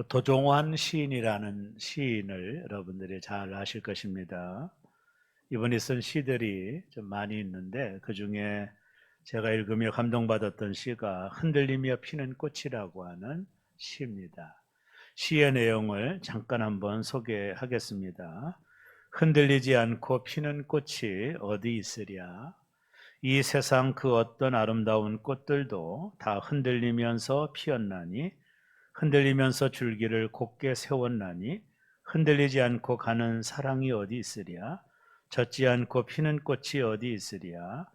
그 도종환 시인이라는 시인을 여러분들이 잘 아실 것입니다. 이분이 쓴 시들이 좀 많이 있는데 그 중에 제가 읽으며 감동받았던 시가 흔들리며 피는 꽃이라고 하는 시입니다. 시의 내용을 잠깐 한번 소개하겠습니다. 흔들리지 않고 피는 꽃이 어디 있으랴? 이 세상 그 어떤 아름다운 꽃들도 다 흔들리면서 피었나니 흔들리면서 줄기를 곧게 세웠나니 흔들리지 않고 가는 사랑이 어디 있으랴? 젖지 않고 피는 꽃이 어디 있으랴?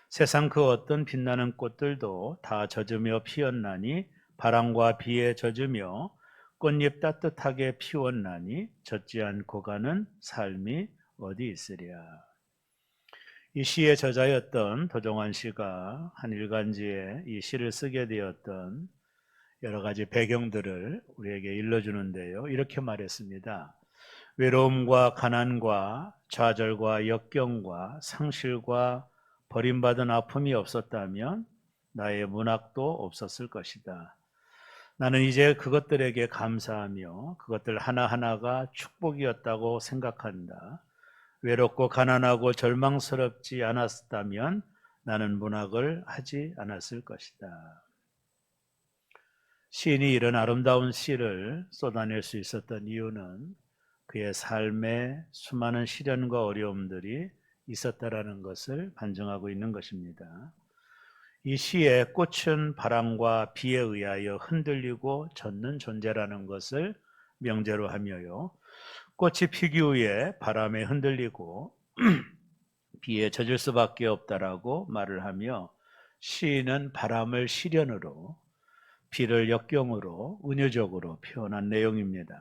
세상 그 어떤 빛나는 꽃들도 다 젖으며 피었나니 바람과 비에 젖으며 꽃잎 따뜻하게 피웠나니 젖지 않고 가는 삶이 어디 있으랴? 이 시의 저자였던 도종환 씨가 한 일간지에 이 시를 쓰게 되었던 여러 가지 배경들을 우리에게 일러주는데요. 이렇게 말했습니다. 외로움과 가난과 좌절과 역경과 상실과 버림받은 아픔이 없었다면 나의 문학도 없었을 것이다. 나는 이제 그것들에게 감사하며 그것들 하나하나가 축복이었다고 생각한다. 외롭고 가난하고 절망스럽지 않았다면 나는 문학을 하지 않았을 것이다. 시인이 이런 아름다운 시를 쏟아낼 수 있었던 이유는 그의 삶에 수많은 시련과 어려움들이 있었다라는 것을 반증하고 있는 것입니다. 이 시의 꽃은 바람과 비에 의하여 흔들리고 젖는 존재라는 것을 명제로 하며요. 꽃이 피기 위해 바람에 흔들리고 비에 젖을 수밖에 없다라고 말을 하며 시인은 바람을 시련으로 비를 역경으로 은유적으로 표현한 내용입니다.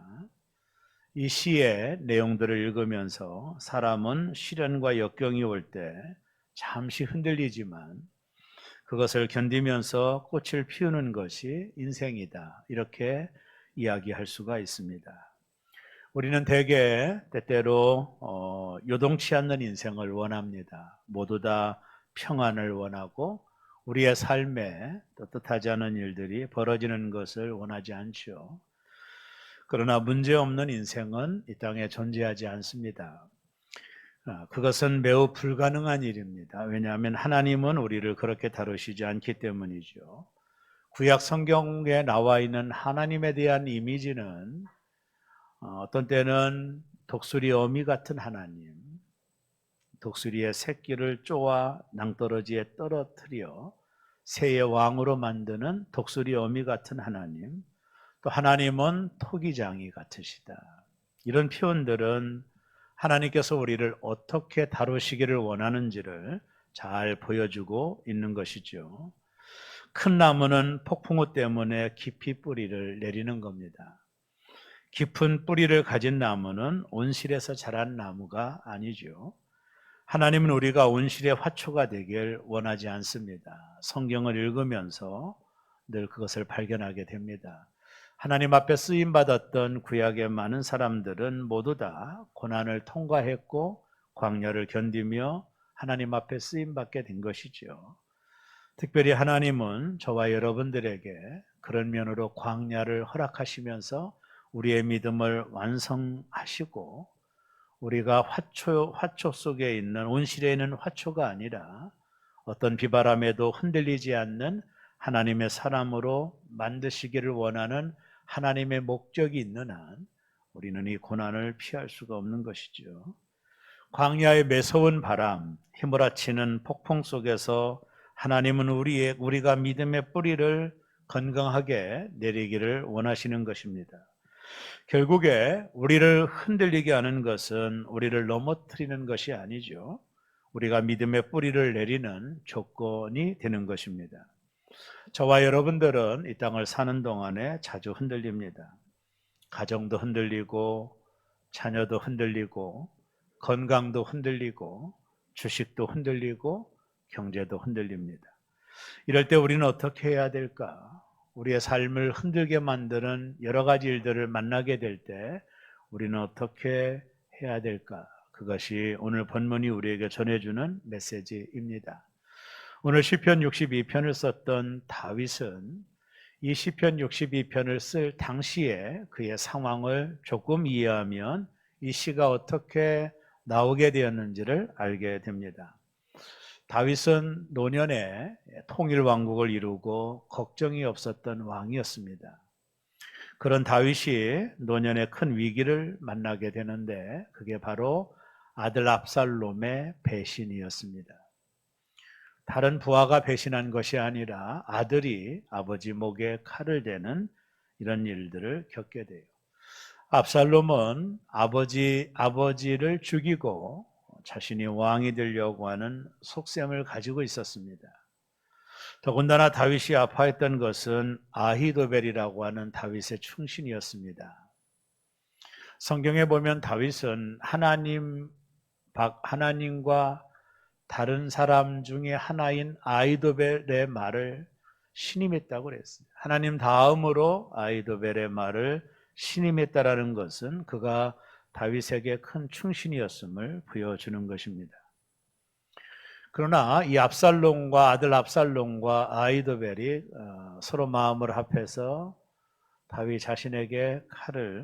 이 시의 내용들을 읽으면서 사람은 시련과 역경이 올 때 잠시 흔들리지만 그것을 견디면서 꽃을 피우는 것이 인생이다. 이렇게 이야기할 수가 있습니다. 우리는 대개 때때로 요동치 않는 인생을 원합니다. 모두 다 평안을 원하고 우리의 삶에 떳떳하지 않은 일들이 벌어지는 것을 원하지 않죠. 그러나 문제없는 인생은 이 땅에 존재하지 않습니다. 그것은 매우 불가능한 일입니다. 왜냐하면 하나님은 우리를 그렇게 다루시지 않기 때문이죠. 구약 성경에 나와 있는 하나님에 대한 이미지는 어떤 때는 독수리 어미 같은 하나님, 독수리의 새끼를 쪼아 낭떠러지에 떨어뜨려 새의 왕으로 만드는 독수리 어미 같은 하나님, 또 하나님은 토기장이 같으시다. 이런 표현들은 하나님께서 우리를 어떻게 다루시기를 원하는지를 잘 보여주고 있는 것이죠. 큰 나무는 폭풍우 때문에 깊이 뿌리를 내리는 겁니다. 깊은 뿌리를 가진 나무는 온실에서 자란 나무가 아니죠. 하나님은 우리가 온실의 화초가 되길 원하지 않습니다. 성경을 읽으면서 늘 그것을 발견하게 됩니다. 하나님 앞에 쓰임받았던 구약의 많은 사람들은 모두 다 고난을 통과했고 광야를 견디며 하나님 앞에 쓰임받게 된 것이죠. 특별히 하나님은 저와 여러분들에게 그런 면으로 광야를 허락하시면서 우리의 믿음을 완성하시고 우리가 화초 속에 있는 온실에 있는 화초가 아니라 어떤 비바람에도 흔들리지 않는 하나님의 사람으로 만드시기를 원하는 하나님의 목적이 있는 한 우리는 이 고난을 피할 수가 없는 것이죠. 광야의 매서운 바람, 휘몰아치는 폭풍 속에서 하나님은 우리가 믿음의 뿌리를 건강하게 내리기를 원하시는 것입니다. 결국에 우리를 흔들리게 하는 것은 우리를 넘어뜨리는 것이 아니죠. 우리가 믿음의 뿌리를 내리는 조건이 되는 것입니다. 저와 여러분들은 이 땅을 사는 동안에 자주 흔들립니다. 가정도 흔들리고 자녀도 흔들리고 건강도 흔들리고 주식도 흔들리고 경제도 흔들립니다. 이럴 때 우리는 어떻게 해야 될까? 우리의 삶을 흔들게 만드는 여러 가지 일들을 만나게 될 때 우리는 어떻게 해야 될까? 그것이 오늘 본문이 우리에게 전해주는 메시지입니다. 오늘 시편 62편을 썼던 다윗은 이 시편 62편을 쓸 당시에 그의 상황을 조금 이해하면 이 시가 어떻게 나오게 되었는지를 알게 됩니다. 다윗은 노년에 통일 왕국을 이루고 걱정이 없었던 왕이었습니다. 그런 다윗이 노년에 큰 위기를 만나게 되는데 그게 바로 아들 압살롬의 배신이었습니다. 다른 부하가 배신한 것이 아니라 아들이 아버지 목에 칼을 대는 이런 일들을 겪게 돼요. 압살롬은 아버지를 죽이고 자신이 왕이 되려고 하는 속셈을 가지고 있었습니다. 더군다나 다윗이 아파했던 것은 아히도벨이라고 하는 다윗의 충신이었습니다. 성경에 보면 다윗은 하나님과 다른 사람 중에 하나인 아히도벨의 말을 신임했다고 그랬어요. 하나님 다음으로 아히도벨의 말을 신임했다라는 것은 그가 다윗에게 큰 충신이었음을 보여주는 것입니다. 그러나 이 아들 압살롬과 아히도벨이 서로 마음을 합해서 다윗 자신에게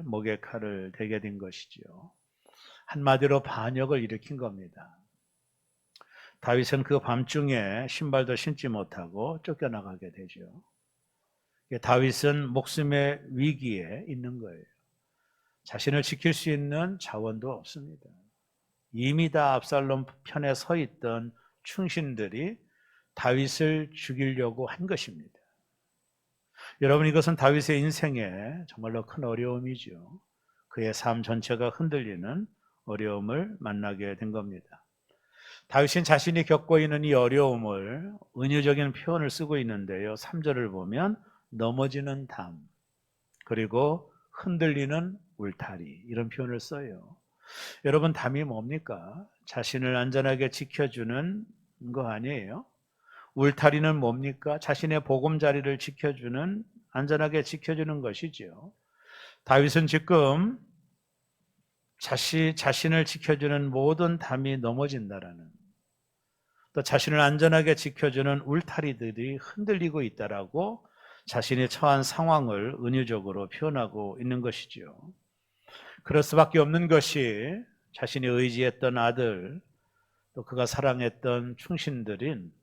목에 칼을 대게 된 것이지요. 한마디로 반역을 일으킨 겁니다. 다윗은 그 밤중에 신발도 신지 못하고 쫓겨나가게 되죠. 다윗은 목숨의 위기에 있는 거예요. 자신을 지킬 수 있는 자원도 없습니다. 이미 다 압살롬 편에 서 있던 충신들이 다윗을 죽이려고 한 것입니다. 여러분, 이것은 다윗의 인생에 정말로 큰 어려움이죠. 그의 삶 전체가 흔들리는 어려움을 만나게 된 겁니다. 다윗은 자신이 겪고 있는 이 어려움을 은유적인 표현을 쓰고 있는데요. 3절을 보면 넘어지는 담, 그리고 흔들리는 울타리, 이런 표현을 써요. 여러분, 담이 뭡니까? 자신을 안전하게 지켜주는 거 아니에요? 울타리는 뭡니까? 자신의 보금자리를 안전하게 지켜주는 것이죠. 다윗은 지금 자신을 지켜주는 모든 담이 넘어진다라는, 또 자신을 안전하게 지켜주는 울타리들이 흔들리고 있다라고 자신이 처한 상황을 은유적으로 표현하고 있는 것이죠. 그럴 수밖에 없는 것이 자신이 의지했던 아들, 또 그가 사랑했던 충신들인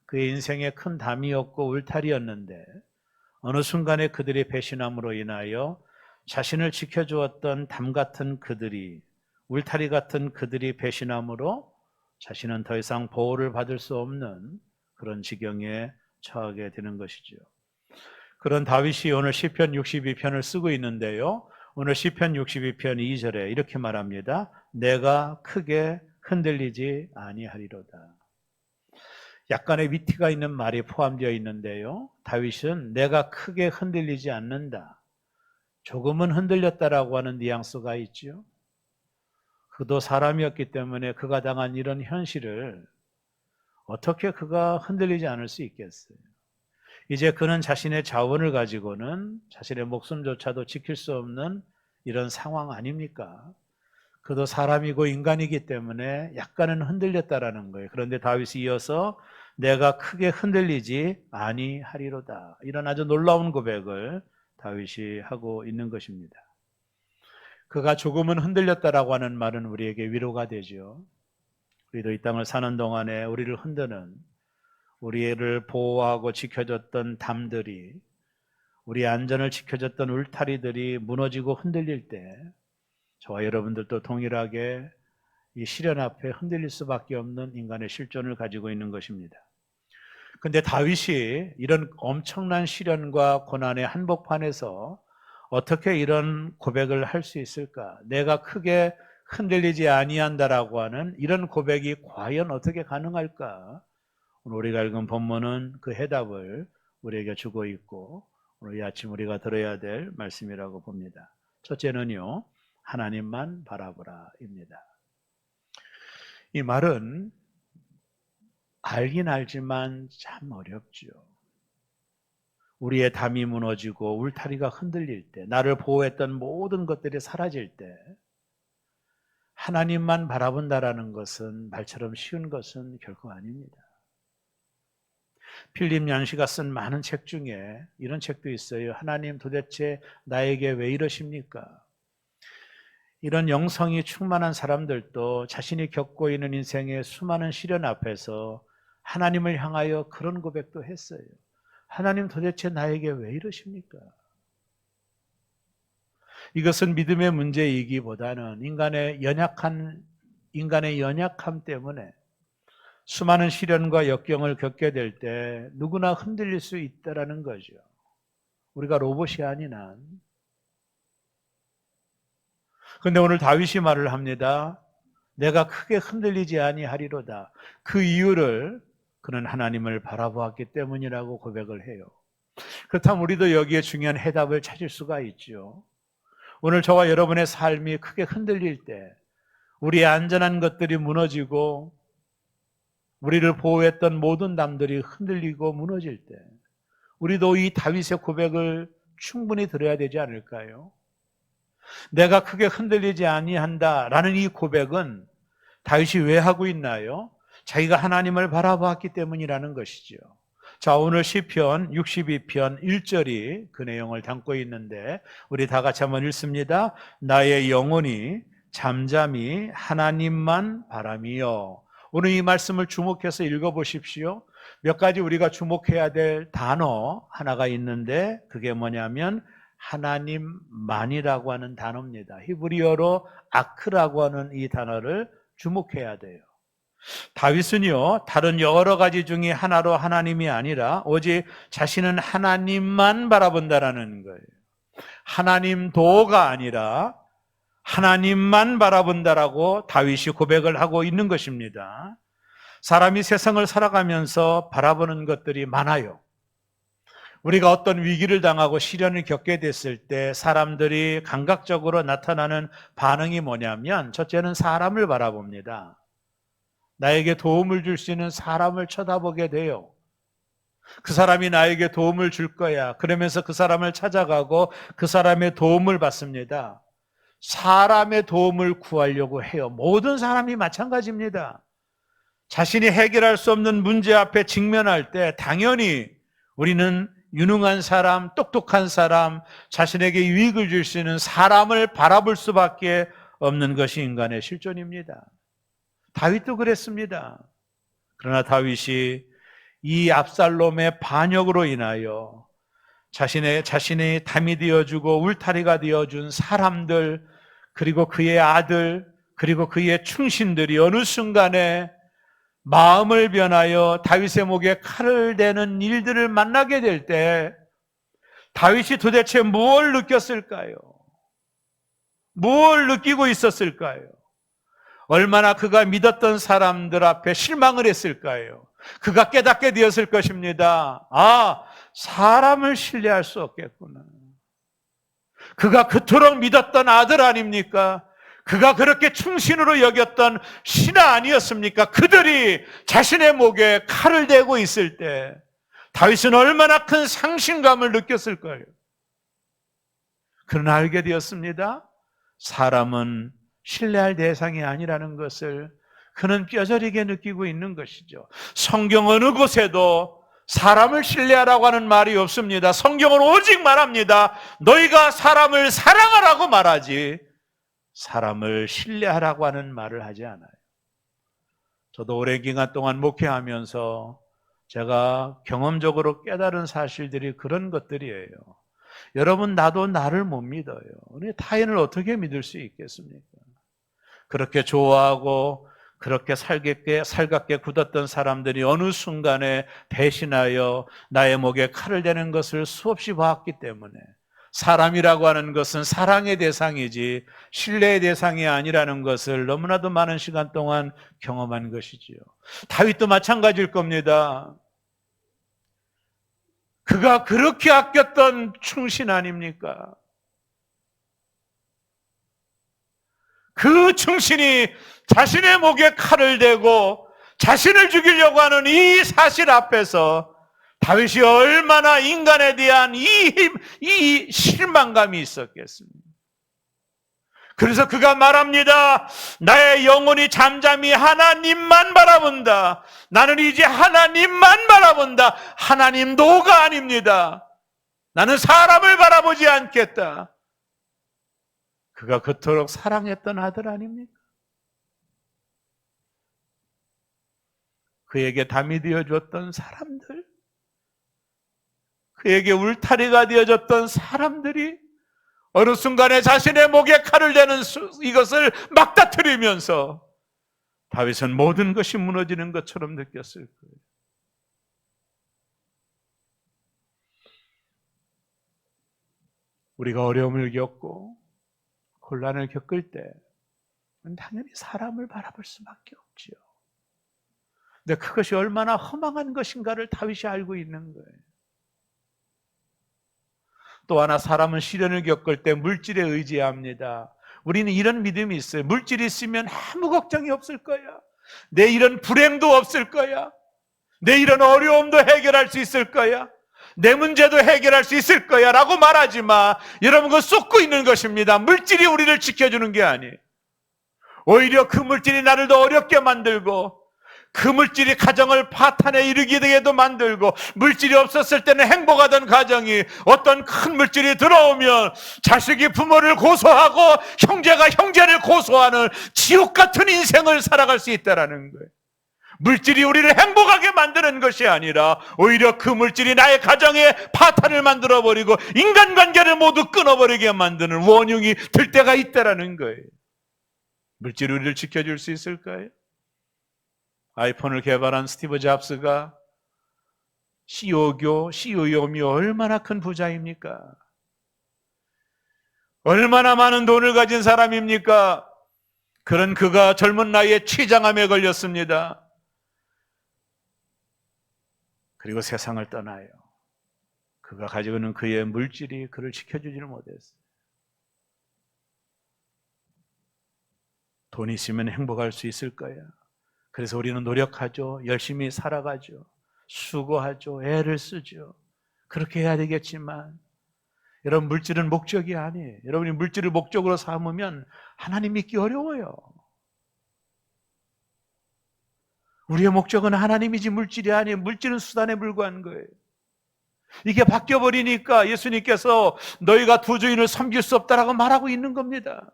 그의 인생의 큰 담이었고 울타리였는데 어느 순간에 그들의 배신함으로 인하여 자신을 지켜주었던 담 같은 그들이, 울타리 같은 그들이 배신함으로 자신은 더 이상 보호를 받을 수 없는 그런 지경에 처하게 되는 것이죠. 그런 다윗이 오늘 시편 62편을 쓰고 있는데요. 오늘 시편 62편 2절에 이렇게 말합니다. 내가 크게 흔들리지 아니하리로다. 약간의 위트가 있는 말이 포함되어 있는데요. 다윗은 내가 크게 흔들리지 않는다, 조금은 흔들렸다라고 하는 뉘앙스가 있죠. 그도 사람이었기 때문에 그가 당한 이런 현실을 어떻게 그가 흔들리지 않을 수 있겠어요. 이제 그는 자신의 자원을 가지고는 자신의 목숨조차도 지킬 수 없는 이런 상황 아닙니까? 그도 사람이고 인간이기 때문에 약간은 흔들렸다라는 거예요. 그런데 다윗이 이어서 내가 크게 흔들리지 아니하리로다, 이런 아주 놀라운 고백을 다윗이 하고 있는 것입니다. 그가 조금은 흔들렸다라고 하는 말은 우리에게 위로가 되죠. 우리도 이 땅을 사는 동안에 우리를 흔드는, 우리를 보호하고 지켜줬던 담들이, 우리 안전을 지켜줬던 울타리들이 무너지고 흔들릴 때 저와 여러분들도 동일하게 이 시련 앞에 흔들릴 수밖에 없는 인간의 실존을 가지고 있는 것입니다. 그런데 다윗이 이런 엄청난 시련과 고난의 한복판에서 어떻게 이런 고백을 할 수 있을까? 내가 크게 흔들리지 아니한다라고 하는 이런 고백이 과연 어떻게 가능할까? 오늘 우리가 읽은 본문은 그 해답을 우리에게 주고 있고 오늘 이 아침 우리가 들어야 될 말씀이라고 봅니다. 첫째는요, 하나님만 바라보라입니다. 이 말은 알긴 알지만 참 어렵죠. 우리의 담이 무너지고 울타리가 흔들릴 때, 나를 보호했던 모든 것들이 사라질 때 하나님만 바라본다라는 것은 말처럼 쉬운 것은 결코 아닙니다. 필립 얀시가 쓴 많은 책 중에 이런 책도 있어요. 하나님 도대체 나에게 왜 이러십니까? 이런 영성이 충만한 사람들도 자신이 겪고 있는 인생의 수많은 시련 앞에서 하나님을 향하여 그런 고백도 했어요. 하나님 도대체 나에게 왜 이러십니까? 이것은 믿음의 문제이기보다는 인간의 연약함 때문에 수많은 시련과 역경을 겪게 될 때 누구나 흔들릴 수 있다라는 거죠. 우리가 로봇이 아닌 한. 그런데 오늘 다윗이 말을 합니다. 내가 크게 흔들리지 아니하리로다. 그 이유를 그는 하나님을 바라보았기 때문이라고 고백을 해요. 그렇다면 우리도 여기에 중요한 해답을 찾을 수가 있죠. 오늘 저와 여러분의 삶이 크게 흔들릴 때, 우리의 안전한 것들이 무너지고 우리를 보호했던 모든 담들이 흔들리고 무너질 때 우리도 이 다윗의 고백을 충분히 들어야 되지 않을까요? 내가 크게 흔들리지 아니한다라는 이 고백은 다윗이 왜 하고 있나요? 자기가 하나님을 바라보았기 때문이라는 것이죠. 자, 오늘 시편 62편 1절이 그 내용을 담고 있는데 우리 다 같이 한번 읽습니다. 나의 영혼이 잠잠히 하나님만 바라미요. 오늘 이 말씀을 주목해서 읽어보십시오. 몇 가지 우리가 주목해야 될 단어 하나가 있는데 그게 뭐냐면 하나님만이라고 하는 단어입니다. 히브리어로 아크라고 하는 이 단어를 주목해야 돼요. 다윗은요, 다른 여러 가지 중에 하나로 하나님이 아니라 오직 자신은 하나님만 바라본다라는 거예요. 하나님도가 아니라 하나님만 바라본다라고 다윗이 고백을 하고 있는 것입니다. 사람이 세상을 살아가면서 바라보는 것들이 많아요. 우리가 어떤 위기를 당하고 시련을 겪게 됐을 때 사람들이 감각적으로 나타나는 반응이 뭐냐면 첫째는 사람을 바라봅니다. 나에게 도움을 줄 수 있는 사람을 쳐다보게 돼요. 그 사람이 나에게 도움을 줄 거야. 그러면서 그 사람을 찾아가고 그 사람의 도움을 받습니다. 사람의 도움을 구하려고 해요. 모든 사람이 마찬가지입니다. 자신이 해결할 수 없는 문제 앞에 직면할 때 당연히 우리는 유능한 사람, 똑똑한 사람, 자신에게 유익을 줄 수 있는 사람을 바라볼 수밖에 없는 것이 인간의 실존입니다. 다윗도 그랬습니다. 그러나 다윗이 이 압살롬의 반역으로 인하여 자신의 담이 되어주고 울타리가 되어준 사람들, 그리고 그의 아들, 그리고 그의 충신들이 어느 순간에 마음을 변하여 다윗의 목에 칼을 대는 일들을 만나게 될 때 다윗이 도대체 무엇을 느꼈을까요? 무엇을 느끼고 있었을까요? 얼마나 그가 믿었던 사람들 앞에 실망을 했을까요? 그가 깨닫게 되었을 것입니다. 아, 사람을 신뢰할 수 없겠구나. 그가 그토록 믿었던 아들 아닙니까? 그가 그렇게 충신으로 여겼던 신하 아니었습니까? 그들이 자신의 목에 칼을 대고 있을 때 다윗은 얼마나 큰 상심감을 느꼈을 거예요. 그러나 알게 되었습니다. 사람은 신뢰할 대상이 아니라는 것을 그는 뼈저리게 느끼고 있는 것이죠. 성경 어느 곳에도 사람을 신뢰하라고 하는 말이 없습니다. 성경은 오직 말합니다. 너희가 사람을 사랑하라고 말하지 사람을 신뢰하라고 하는 말을 하지 않아요. 저도 오랜 기간 동안 목회하면서 제가 경험적으로 깨달은 사실들이 그런 것들이에요. 여러분, 나도 나를 못 믿어요. 우리 타인을 어떻게 믿을 수 있겠습니까? 그렇게 좋아하고 그렇게 살갑게 굳었던 사람들이 어느 순간에 배신하여 나의 목에 칼을 대는 것을 수없이 봤기 때문에 사람이라고 하는 것은 사랑의 대상이지 신뢰의 대상이 아니라는 것을 너무나도 많은 시간 동안 경험한 것이지요. 다윗도 마찬가지일 겁니다. 그가 그렇게 아꼈던 충신 아닙니까? 그 충신이 자신의 목에 칼을 대고 자신을 죽이려고 하는 이 사실 앞에서 다윗이 얼마나 인간에 대한 이 실망감이 있었겠습니까? 그래서 그가 말합니다. 나의 영혼이 잠잠히 하나님만 바라본다. 나는 이제 하나님만 바라본다. 하나님도가 아닙니다. 나는 사람을 바라보지 않겠다. 그가 그토록 사랑했던 아들 아닙니까? 그에게 담이 되어줬던 사람들, 그에게 울타리가 되어줬던 사람들이 어느 순간에 자신의 목에 칼을 대는 이것을 막다트리면서 다윗은 모든 것이 무너지는 것처럼 느꼈을 거예요. 우리가 어려움을 겪고 곤란을 겪을 때 당연히 사람을 바라볼 수밖에 없지요. 근데 그것이 얼마나 허망한 것인가를 다윗이 알고 있는 거예요. 또 하나, 사람은 시련을 겪을 때 물질에 의지합니다. 우리는 이런 믿음이 있어요. 물질이 있으면 아무 걱정이 없을 거야. 내 이런 불행도 없을 거야. 내 이런 어려움도 해결할 수 있을 거야. 내 문제도 해결할 수 있을 거야 라고 말하지 마. 여러분, 그거 쏟고 있는 것입니다. 물질이 우리를 지켜주는 게 아니에요. 오히려 그 물질이 나를 더 어렵게 만들고, 그 물질이 가정을 파탄에 이르게 되게도 만들고, 물질이 없었을 때는 행복하던 가정이 어떤 큰 물질이 들어오면 자식이 부모를 고소하고 형제가 형제를 고소하는 지옥 같은 인생을 살아갈 수 있다는 거예요. 물질이 우리를 행복하게 만드는 것이 아니라 오히려 그 물질이 나의 가정에 파탄을 만들어버리고 인간관계를 모두 끊어버리게 만드는 원흉이 될 때가 있다는 거예요. 물질이 우리를 지켜줄 수 있을까요? 아이폰을 개발한 스티브 잡스가 CEO이며 얼마나 큰 부자입니까? 얼마나 많은 돈을 가진 사람입니까? 그런 그가 젊은 나이에 췌장암에 걸렸습니다. 그리고 세상을 떠나요. 그가 가지고 있는 그의 물질이 그를 지켜주지를 못했어요. 돈이 있으면 행복할 수 있을 거야. 그래서 우리는 노력하죠. 열심히 살아가죠. 수고하죠. 애를 쓰죠. 그렇게 해야 되겠지만 여러분, 물질은 목적이 아니에요. 여러분이 물질을 목적으로 삼으면 하나님 믿기 어려워요. 우리의 목적은 하나님이지 물질이 아니에요. 물질은 수단에 불과한 거예요. 이게 바뀌어버리니까 예수님께서 너희가 두 주인을 섬길 수 없다라고 말하고 있는 겁니다.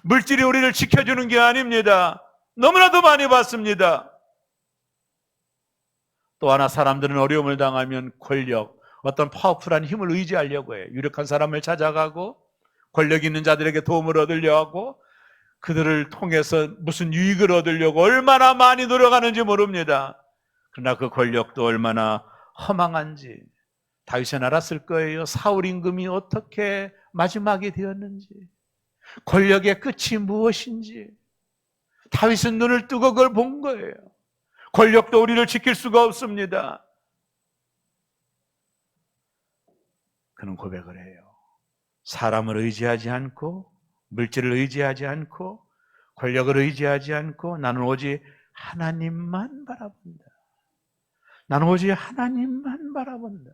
물질이 우리를 지켜주는 게 아닙니다. 너무나도 많이 봤습니다. 또 하나, 사람들은 어려움을 당하면 권력, 어떤 파워풀한 힘을 의지하려고 해요. 유력한 사람을 찾아가고 권력 있는 자들에게 도움을 얻으려고 하고 그들을 통해서 무슨 유익을 얻으려고 얼마나 많이 노력하는지 모릅니다. 그러나 그 권력도 얼마나 허망한지 다윗은 알았을 거예요. 사울 임금이 어떻게 마지막이 되었는지, 권력의 끝이 무엇인지 다윗은 눈을 뜨고 그걸 본 거예요. 권력도 우리를 지킬 수가 없습니다. 그는 고백을 해요. 사람을 의지하지 않고, 물질을 의지하지 않고, 권력을 의지하지 않고, 나는 오직 하나님만 바라본다. 나는 오직 하나님만 바라본다.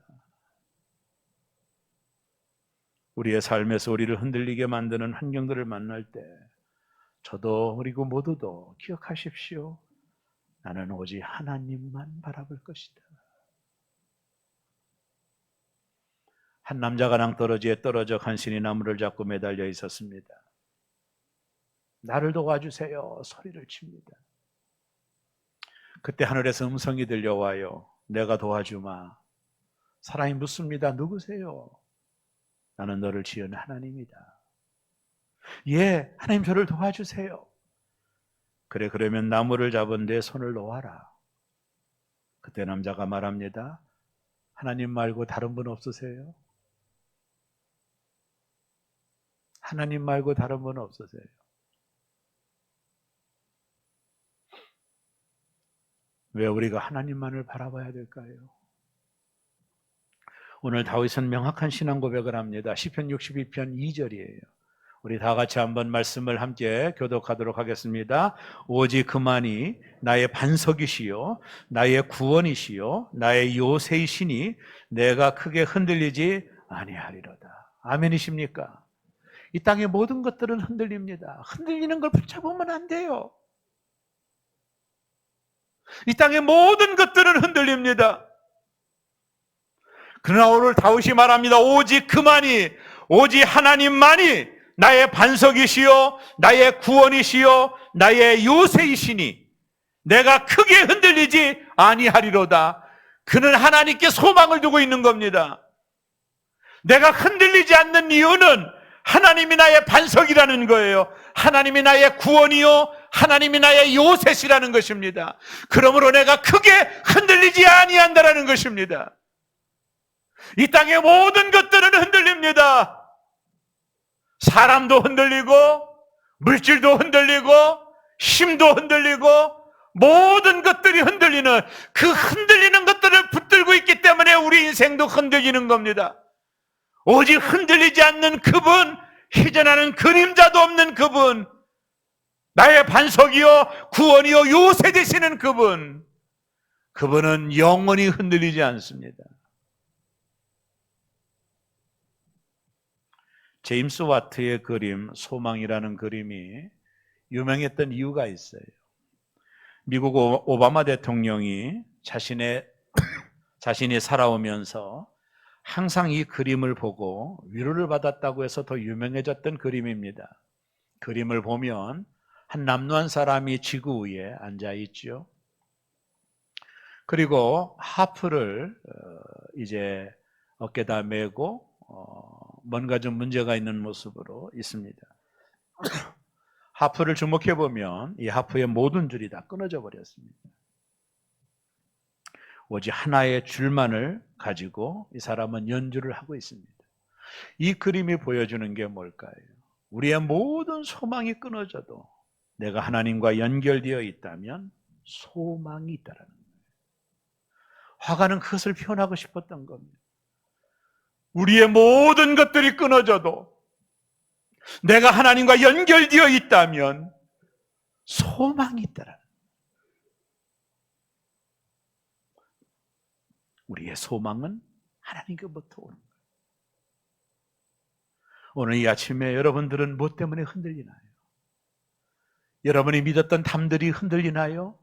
우리의 삶에서 우리를 흔들리게 만드는 환경들을 만날 때 저도 그리고 모두도 기억하십시오. 나는 오직 하나님만 바라볼 것이다. 한 남자가 낭떠러지에 떨어져 간신히 나무를 잡고 매달려 있었습니다. 나를 도와주세요 소리를 칩니다. 그때 하늘에서 음성이 들려와요. 내가 도와주마. 사람이 묻습니다. 누구세요? 나는 너를 지은 하나님이다. 예, 하나님 저를 도와주세요. 그래, 그러면 나무를 잡은 내 손을 놓아라. 그때 남자가 말합니다. 하나님 말고 다른 분 없으세요? 하나님 말고 다른 분 없으세요? 왜 우리가 하나님만을 바라봐야 될까요? 오늘 다윗은 명확한 신앙 고백을 합니다. 시편 62편 2절이에요. 우리 다 같이 한번 말씀을 함께 교독하도록 하겠습니다. 오직 그만이 나의 반석이시요 나의 구원이시요 나의 요새이시니 내가 크게 흔들리지 아니하리로다. 아멘이십니까? 이 땅의 모든 것들은 흔들립니다. 흔들리는 걸 붙잡으면 안 돼요. 이 땅의 모든 것들은 흔들립니다. 그러나 오늘 다윗이 말합니다. 오직 그만이, 오직 하나님만이 나의 반석이시요 나의 구원이시요 나의 요새이시니 내가 크게 흔들리지 아니하리로다. 그는 하나님께 소망을 두고 있는 겁니다. 내가 흔들리지 않는 이유는 하나님이 나의 반석이라는 거예요. 하나님이 나의 구원이요 하나님이 나의 요새시라는 것입니다. 그러므로 내가 크게 흔들리지 아니한다라는 것입니다. 이 땅의 모든 것들은 흔들립니다. 사람도 흔들리고 물질도 흔들리고 힘도 흔들리고 모든 것들이 흔들리는, 그 흔들리는 것들을 붙들고 있기 때문에 우리 인생도 흔들리는 겁니다. 오직 흔들리지 않는 그분, 희전하는 그림자도 없는 그분, 나의 반석이요 구원이요 요새 되시는 그분, 그분은 영원히 흔들리지 않습니다. 제임스 와트의 그림 소망이라는 그림이 유명했던 이유가 있어요. 미국 오바마 대통령이 자신이 살아오면서 항상 이 그림을 보고 위로를 받았다고 해서 더 유명해졌던 그림입니다. 그림을 보면 한 남루한 사람이 지구 위에 앉아 있죠. 그리고 하프를 이제 어깨다 메고 뭔가 좀 문제가 있는 모습으로 있습니다. 하프를 주목해 보면 이 하프의 모든 줄이 다 끊어져 버렸습니다. 오직 하나의 줄만을 가지고 이 사람은 연주를 하고 있습니다. 이 그림이 보여주는 게 뭘까요? 우리의 모든 소망이 끊어져도 내가 하나님과 연결되어 있다면 소망이 있다라는 거예요. 화가는 그것을 표현하고 싶었던 겁니다. 우리의 모든 것들이 끊어져도 내가 하나님과 연결되어 있다면 소망이 있다라는 거예요. 우리의 소망은 하나님께부터 오는 거예요. 오늘 이 아침에 여러분들은 무엇 때문에 흔들리나요? 여러분이 믿었던 담들이 흔들리나요?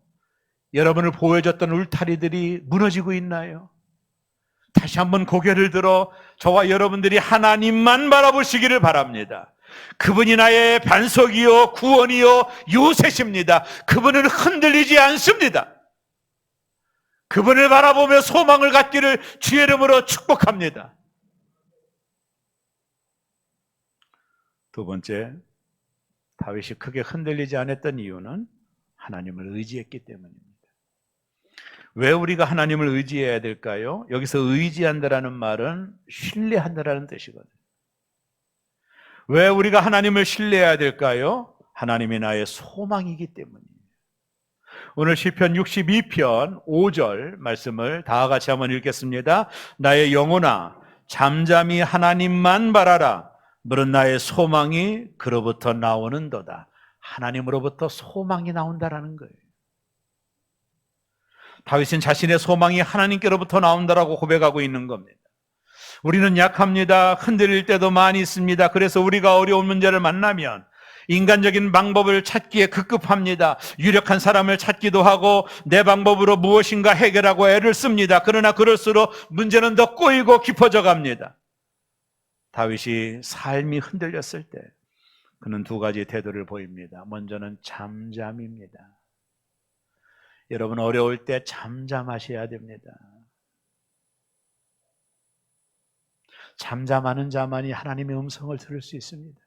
여러분을 보여줬던 울타리들이 무너지고 있나요? 다시 한번 고개를 들어 저와 여러분들이 하나님만 바라보시기를 바랍니다. 그분이 나의 반석이요 구원이요 요새십니다. 그분은 흔들리지 않습니다. 그분을 바라보며 소망을 갖기를 주의 이름으로 축복합니다. 두 번째, 다윗이 크게 흔들리지 않았던 이유는 하나님을 의지했기 때문입니다. 왜 우리가 하나님을 의지해야 될까요? 여기서 의지한다라는 말은 신뢰한다라는 뜻이거든요. 왜 우리가 하나님을 신뢰해야 될까요? 하나님이 나의 소망이기 때문입니다. 오늘 시편 62편 5절 말씀을 다 같이 한번 읽겠습니다. 나의 영혼아 잠잠히 하나님만 바라라. 물은 나의 소망이 그로부터 나오는도다. 하나님으로부터 소망이 나온다라는 거예요. 다윗은 자신의 소망이 하나님께로부터 나온다라고 고백하고 있는 겁니다. 우리는 약합니다. 흔들릴 때도 많이 있습니다. 그래서 우리가 어려운 문제를 만나면 인간적인 방법을 찾기에 급급합니다. 유력한 사람을 찾기도 하고 내 방법으로 무엇인가 해결하고 애를 씁니다. 그러나 그럴수록 문제는 더 꼬이고 깊어져 갑니다. 다윗이 삶이 흔들렸을 때 그는 두 가지 태도를 보입니다. 먼저는 잠잠입니다. 여러분 어려울 때 잠잠하셔야 됩니다. 잠잠하는 자만이 하나님의 음성을 들을 수 있습니다.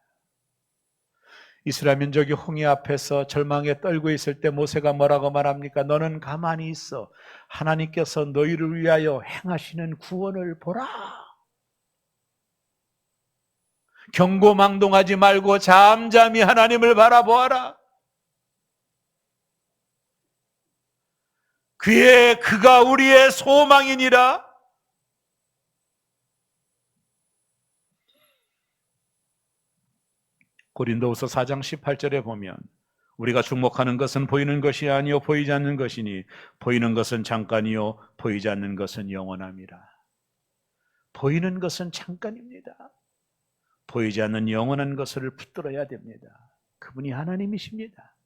이스라엘 민족이 홍해 앞에서 절망에 떨고 있을 때 모세가 뭐라고 말합니까? 너는 가만히 있어. 하나님께서 너희를 위하여 행하시는 구원을 보라. 경고망동하지 말고 잠잠히 하나님을 바라보아라. 그가 우리의 소망이니라. 고린도후서 4장 18절에 보면 우리가 주목하는 것은 보이는 것이 아니요 보이지 않는 것이니 보이는 것은 잠깐이요 보이지 않는 것은 영원함이라. 보이는 것은 잠깐입니다. 보이지 않는 영원한 것을 붙들어야 됩니다. 그분이 하나님이십니다.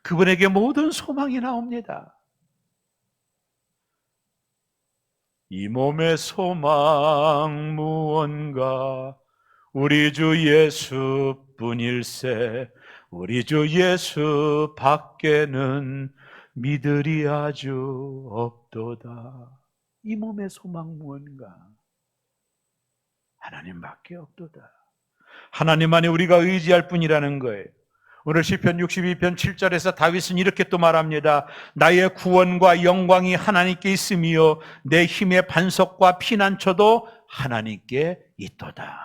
그분에게 모든 소망이 나옵니다. 이 몸의 소망 무언가 우리 주 예수뿐일세. 우리 주 예수 밖에는 믿으리 아주 없도다. 이 몸의 소망 무언가 하나님밖에 없도다. 하나님만이 우리가 의지할 뿐이라는 거예요. 오늘 시편 62편 7절에서 다윗은 이렇게 또 말합니다. 나의 구원과 영광이 하나님께 있으며 내 힘의 반석과 피난처도 하나님께 있도다.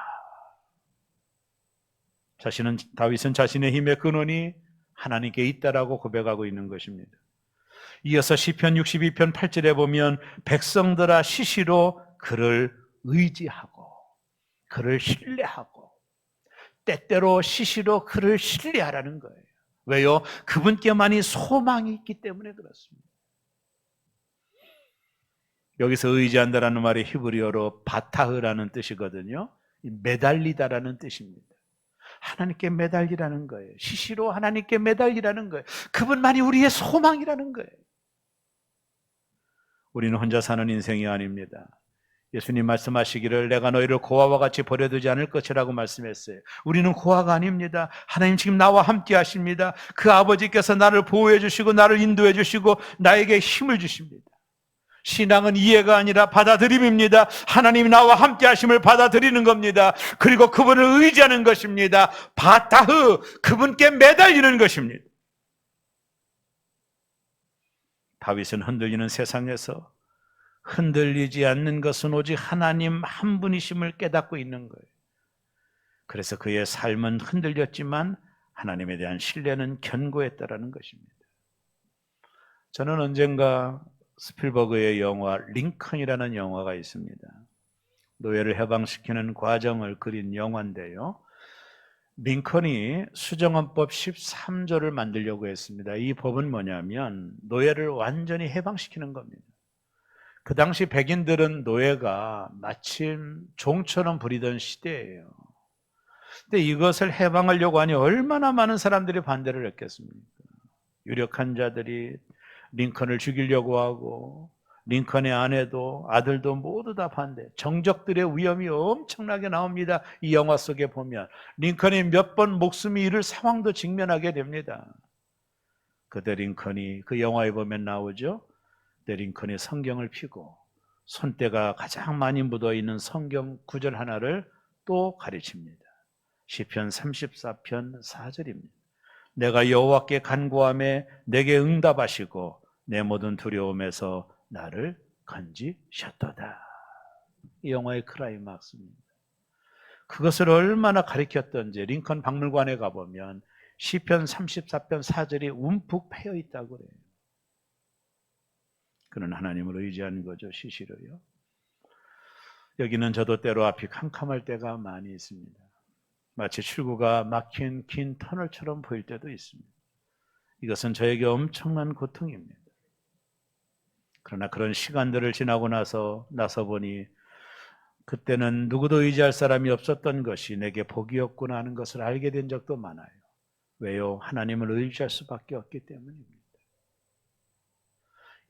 다윗은 자신의 힘의 근원이 하나님께 있다라고 고백하고 있는 것입니다. 이어서 시편 62편 8절에 보면 백성들아 시시로 그를 의지하고 그를 신뢰하고 때때로 시시로 그를 신뢰하라는 거예요. 왜요? 그분께만이 소망이 있기 때문에 그렇습니다. 여기서 의지한다라는 말이 히브리어로 바타흐라는 뜻이거든요. 매달리다라는 뜻입니다. 하나님께 매달리라는 거예요. 시시로 하나님께 매달리라는 거예요. 그분만이 우리의 소망이라는 거예요. 우리는 혼자 사는 인생이 아닙니다. 예수님 말씀하시기를 내가 너희를 고아와 같이 버려두지 않을 것이라고 말씀했어요. 우리는 고아가 아닙니다. 하나님 지금 나와 함께 하십니다. 그 아버지께서 나를 보호해 주시고 나를 인도해 주시고 나에게 힘을 주십니다. 신앙은 이해가 아니라 받아들임입니다. 하나님이 나와 함께 하심을 받아들이는 겁니다. 그리고 그분을 의지하는 것입니다. 바타흐, 그분께 매달리는 것입니다. 다윗은 흔들리는 세상에서 흔들리지 않는 것은 오직 하나님 한 분이심을 깨닫고 있는 거예요. 그래서 그의 삶은 흔들렸지만 하나님에 대한 신뢰는 견고했다라는 것입니다. 저는 언젠가 스필버그의 영화 링컨이라는 영화가 있습니다. 노예를 해방시키는 과정을 그린 영화인데요. 링컨이 수정헌법 13조를 만들려고 했습니다. 이 법은 뭐냐면 노예를 완전히 해방시키는 겁니다. 그 당시 백인들은 노예가 마침 종처럼 부리던 시대예요. 근데 이것을 해방하려고 하니 얼마나 많은 사람들이 반대를 했겠습니까? 유력한 자들이 링컨을 죽이려고 하고 링컨의 아내도 아들도 모두 다 반대. 정적들의 위험이 엄청나게 나옵니다. 이 영화 속에 보면 링컨이 몇 번 목숨이 잃을 상황도 직면하게 됩니다. 그때 링컨이 그 영화에 보면 나오죠. 그때 링컨이 성경을 펴고 손때가 가장 많이 묻어있는 성경 구절 하나를 또 가르칩니다. 시편 34편 4절입니다. 내가 여호와께 간구하매 내게 응답하시고 내 모든 두려움에서 나를 건지셨도다. 이 영화의 클라이막스입니다. 그것을 얼마나 가르쳤던지 링컨 박물관에 가보면 시편 34편 4절이 움푹 패여 있다고 그래요. 그는 하나님을 의지하는 거죠. 시시로요. 여기는 저도 때로 앞이 캄캄할 때가 많이 있습니다. 마치 출구가 막힌 긴 터널처럼 보일 때도 있습니다. 이것은 저에게 엄청난 고통입니다. 그러나 그런 시간들을 지나고 나서 보니 그때는 누구도 의지할 사람이 없었던 것이 내게 복이었구나 하는 것을 알게 된 적도 많아요. 왜요? 하나님을 의지할 수밖에 없기 때문입니다.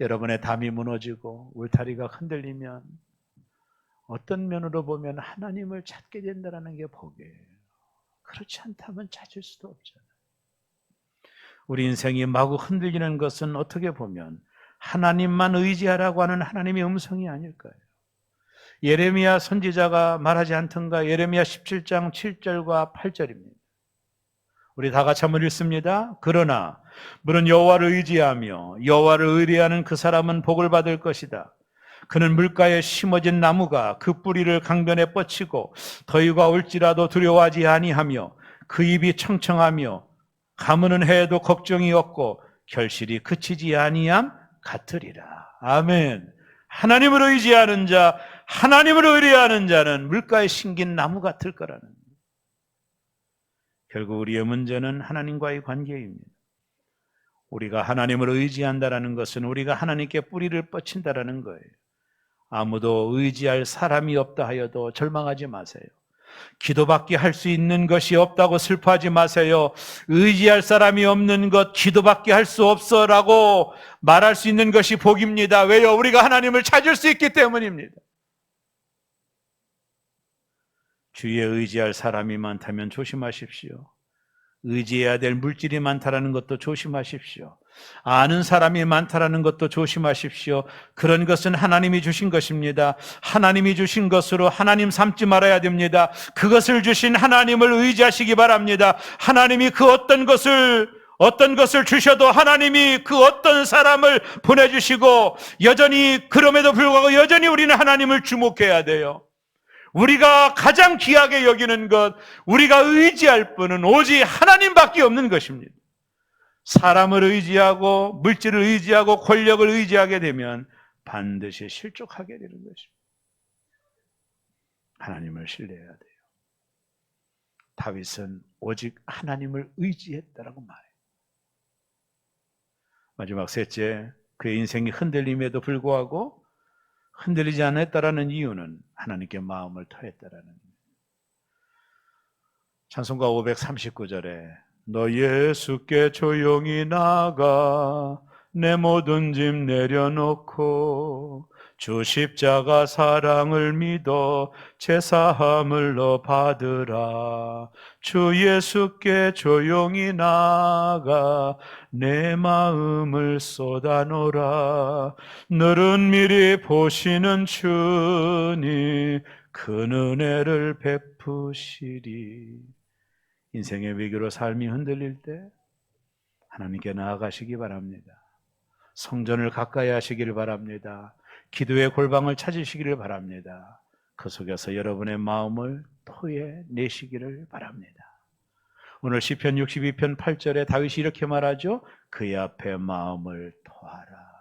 여러분의 담이 무너지고 울타리가 흔들리면 어떤 면으로 보면 하나님을 찾게 된다는 게 복이에요. 그렇지 않다면 찾을 수도 없잖아요. 우리 인생이 마구 흔들리는 것은 어떻게 보면 하나님만 의지하라고 하는 하나님의 음성이 아닐까요? 예레미야 선지자가 말하지 않던가? 예레미야 17장 7절과 8절입니다. 우리 다 같이 한번 읽습니다. 그러나 물은 여호와를 의지하며 여호와를 의뢰하는 그 사람은 복을 받을 것이다. 그는 물가에 심어진 나무가 그 뿌리를 강변에 뻗치고 더위가 올지라도 두려워하지 아니하며 그 입이 청청하며 가무는 해에도 걱정이 없고 결실이 그치지 아니함 같으리라. 아멘. 하나님을 의지하는 자, 하나님을 의뢰하는 자는 물가에 심긴 나무 같을 거라는. 결국 우리의 문제는 하나님과의 관계입니다. 우리가 하나님을 의지한다는 것은 우리가 하나님께 뿌리를 뻗친다는 거예요. 아무도 의지할 사람이 없다 하여도 절망하지 마세요. 기도밖에 할 수 있는 것이 없다고 슬퍼하지 마세요. 의지할 사람이 없는 것, 기도밖에 할 수 없어라고 말할 수 있는 것이 복입니다. 왜요? 우리가 하나님을 찾을 수 있기 때문입니다. 주위에 의지할 사람이 많다면 조심하십시오. 의지해야 될 물질이 많다라는 것도 조심하십시오. 아는 사람이 많다라는 것도 조심하십시오. 그런 것은 하나님이 주신 것입니다. 하나님이 주신 것으로 하나님 삼지 말아야 됩니다. 그것을 주신 하나님을 의지하시기 바랍니다. 하나님이 그 어떤 것을 주셔도 하나님이 그 어떤 사람을 보내주시고 여전히 그럼에도 불구하고 여전히 우리는 하나님을 주목해야 돼요. 우리가 가장 귀하게 여기는 것, 우리가 의지할 분은 오직 하나님밖에 없는 것입니다. 사람을 의지하고 물질을 의지하고 권력을 의지하게 되면 반드시 실족하게 되는 것입니다. 하나님을 신뢰해야 돼요. 다윗은 오직 하나님을 의지했다라고 말해요. 마지막 셋째, 그의 인생이 흔들림에도 불구하고 흔들리지 않았다라는 이유는 하나님께 마음을 토했다라는 겁니다. 찬송가 539절에 너 예수께 조용히 나가 내 모든 짐 내려놓고 주 십자가 사랑을 믿어 제사함을 너 받으라. 주 예수께 조용히 나가 내 마음을 쏟아놓으라. 너를 미리 보시는 주니 큰 은혜를 베푸시리. 인생의 위기로 삶이 흔들릴 때 하나님께 나아가시기 바랍니다. 성전을 가까이 하시기를 바랍니다. 기도의 골방을 찾으시기를 바랍니다. 그 속에서 여러분의 마음을 토해내시기를 바랍니다. 오늘 시편 62편 8절에 다윗이 이렇게 말하죠. 그의 앞에 마음을 토하라.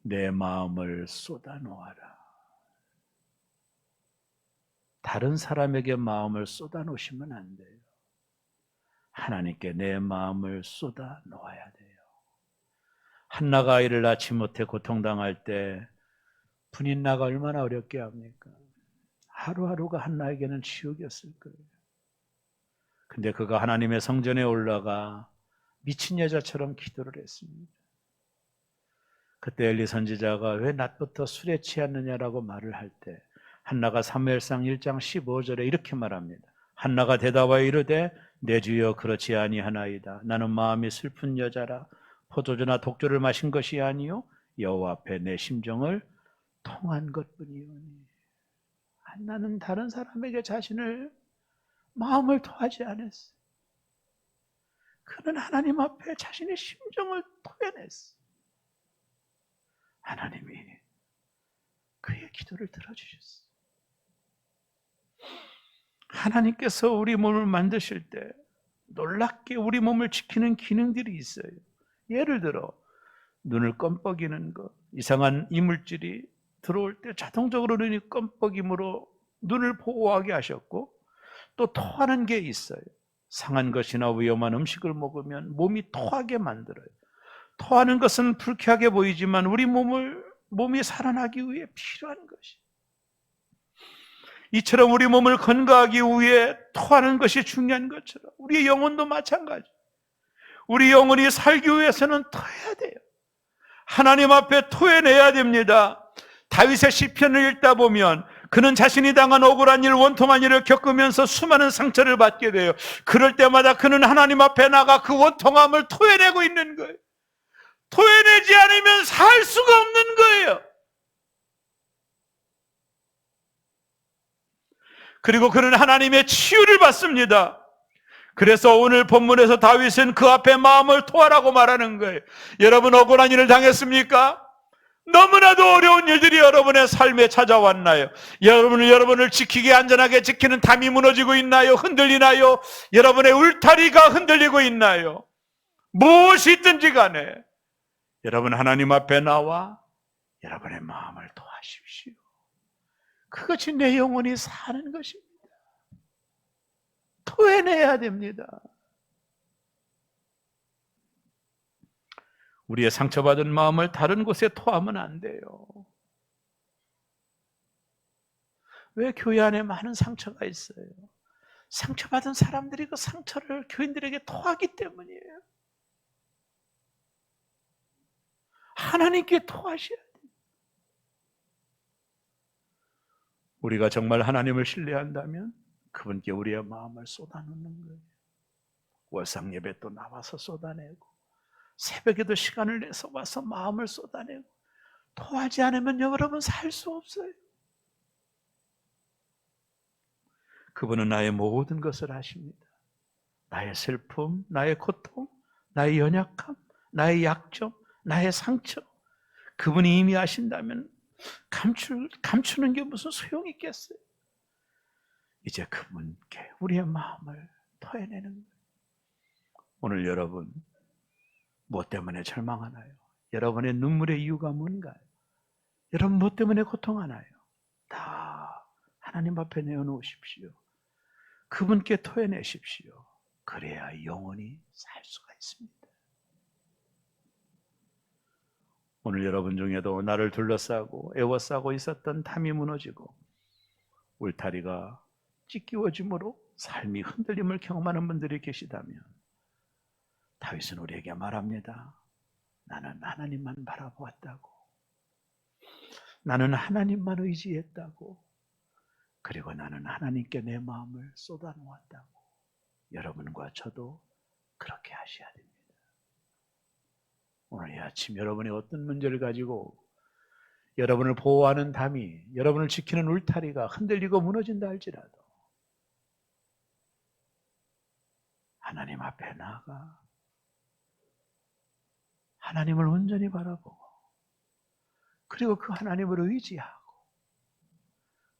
내 마음을 쏟아놓아라. 다른 사람에게 마음을 쏟아놓으시면 안 돼요. 하나님께 내 마음을 쏟아놓아야 돼요. 한나가 아이를 낳지 못해 고통당할 때 분인나가 얼마나 어렵게 합니까? 하루하루가 한나에게는 지옥이었을 거예요. 근데 그가 하나님의 성전에 올라가 미친 여자처럼 기도를 했습니다. 그때 엘리 선지자가 왜 낮부터 술에 취했느냐라고 말을 할 때 한나가 사무엘상 1장 15절에 이렇게 말합니다. 한나가 대답하여 이르되 내 주여 그렇지 아니하나이다. 나는 마음이 슬픈 여자라 포도주나 독주를 마신 것이 아니요 여호와 앞에 내 심정을 통한 것뿐이오니. 한나는 다른 사람에게 자신을 마음을 토하지 않았어. 그는 하나님 앞에 자신의 심정을 토해냈어. 하나님이 그의 기도를 들어주셨어. 하나님께서 우리 몸을 만드실 때 놀랍게 우리 몸을 지키는 기능들이 있어요. 예를 들어 눈을 껌뻑이는 것, 이상한 이물질이 들어올 때 자동적으로 눈이 껌뻑임으로 눈을 보호하게 하셨고, 또 토하는 게 있어요. 상한 것이나 위험한 음식을 먹으면 몸이 토하게 만들어요. 토하는 것은 불쾌하게 보이지만 우리 몸이 살아나기 위해 필요한 것이. 이처럼 우리 몸을 건강하기 위해 토하는 것이 중요한 것처럼 우리의 영혼도 마찬가지. 우리 영혼이 살기 위해서는 토해야 돼요. 하나님 앞에 토해내야 됩니다. 다윗의 시편을 읽다 보면 그는 자신이 당한 억울한 일, 원통한 일을 겪으면서 수많은 상처를 받게 돼요. 그럴 때마다 그는 하나님 앞에 나가 그 원통함을 토해내고 있는 거예요. 토해내지 않으면 살 수가 없는 거예요. 그리고 그는 하나님의 치유를 받습니다. 그래서 오늘 본문에서 다윗은 그 앞에 마음을 토하라고 말하는 거예요. 여러분 억울한 일을 당했습니까? 너무나도 어려운 일들이 여러분의 삶에 찾아왔나요? 여러분을 지키게 안전하게 지키는 담이 무너지고 있나요? 흔들리나요? 여러분의 울타리가 흔들리고 있나요? 무엇이 있든지 간에 여러분 하나님 앞에 나와 여러분의 마음을 토하십시오. 그것이 내 영혼이 사는 것입니다. 토해내야 됩니다. 우리의 상처받은 마음을 다른 곳에 토하면 안 돼요. 왜 교회 안에 많은 상처가 있어요? 상처받은 사람들이 그 상처를 교인들에게 토하기 때문이에요. 하나님께 토하셔야 돼요. 우리가 정말 하나님을 신뢰한다면 그분께 우리의 마음을 쏟아놓는 거예요. 월상 예배 또 나와서 쏟아내고, 새벽에도 시간을 내서 와서 마음을 쏟아내고, 토하지 않으면 여러분 살 수 없어요. 그분은 나의 모든 것을 아십니다. 나의 슬픔, 나의 고통, 나의 연약함, 나의 약점, 나의 상처, 그분이 이미 아신다면 감추는 게 무슨 소용이 있겠어요? 이제 그분께 우리의 마음을 토해내는 거예요. 오늘 여러분 무엇 때문에 절망하나요? 여러분의 눈물의 이유가 뭔가요? 여러분 무엇 때문에 고통하나요? 다 하나님 앞에 내어놓으십시오. 그분께 토해내십시오. 그래야 영원히 살 수가 있습니다. 오늘 여러분 중에도 나를 둘러싸고 애워싸고 있었던 담이 무너지고 울타리가 찢기워짐으로 삶이 흔들림을 경험하는 분들이 계시다면 다윗은 우리에게 말합니다. 나는 하나님만 바라보았다고. 나는 하나님만 의지했다고. 그리고 나는 하나님께 내 마음을 쏟아놓았다고. 여러분과 저도 그렇게 하셔야 됩니다. 오늘 이 아침 여러분이 어떤 문제를 가지고 여러분을 보호하는 담이, 여러분을 지키는 울타리가 흔들리고 무너진다 할지라도 하나님 앞에 나아가 하나님을 온전히 바라보고, 그리고 그 하나님을 의지하고,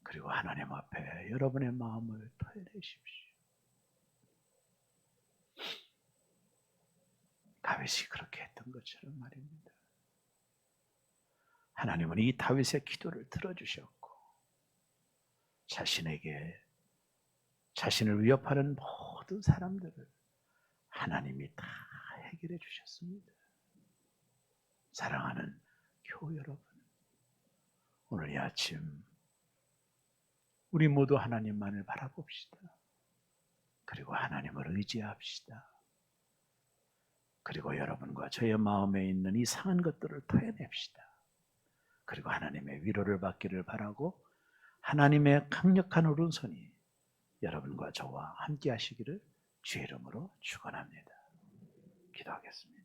그리고 하나님 앞에 여러분의 마음을 토해내십시오. 다윗이 그렇게 했던 것처럼 말입니다. 하나님은 이 다윗의 기도를 들어주셨고 자신에게 자신을 위협하는 모든 사람들을 하나님이 다 해결해 주셨습니다. 사랑하는 교우 여러분, 오늘 이 아침 우리 모두 하나님만을 바라봅시다. 그리고 하나님을 의지합시다. 그리고 여러분과 저의 마음에 있는 이 상한 것들을 토해냅시다. 그리고 하나님의 위로를 받기를 바라고 하나님의 강력한 오른손이 여러분과 저와 함께 하시기를 주의 이름으로 축원합니다. 기도하겠습니다.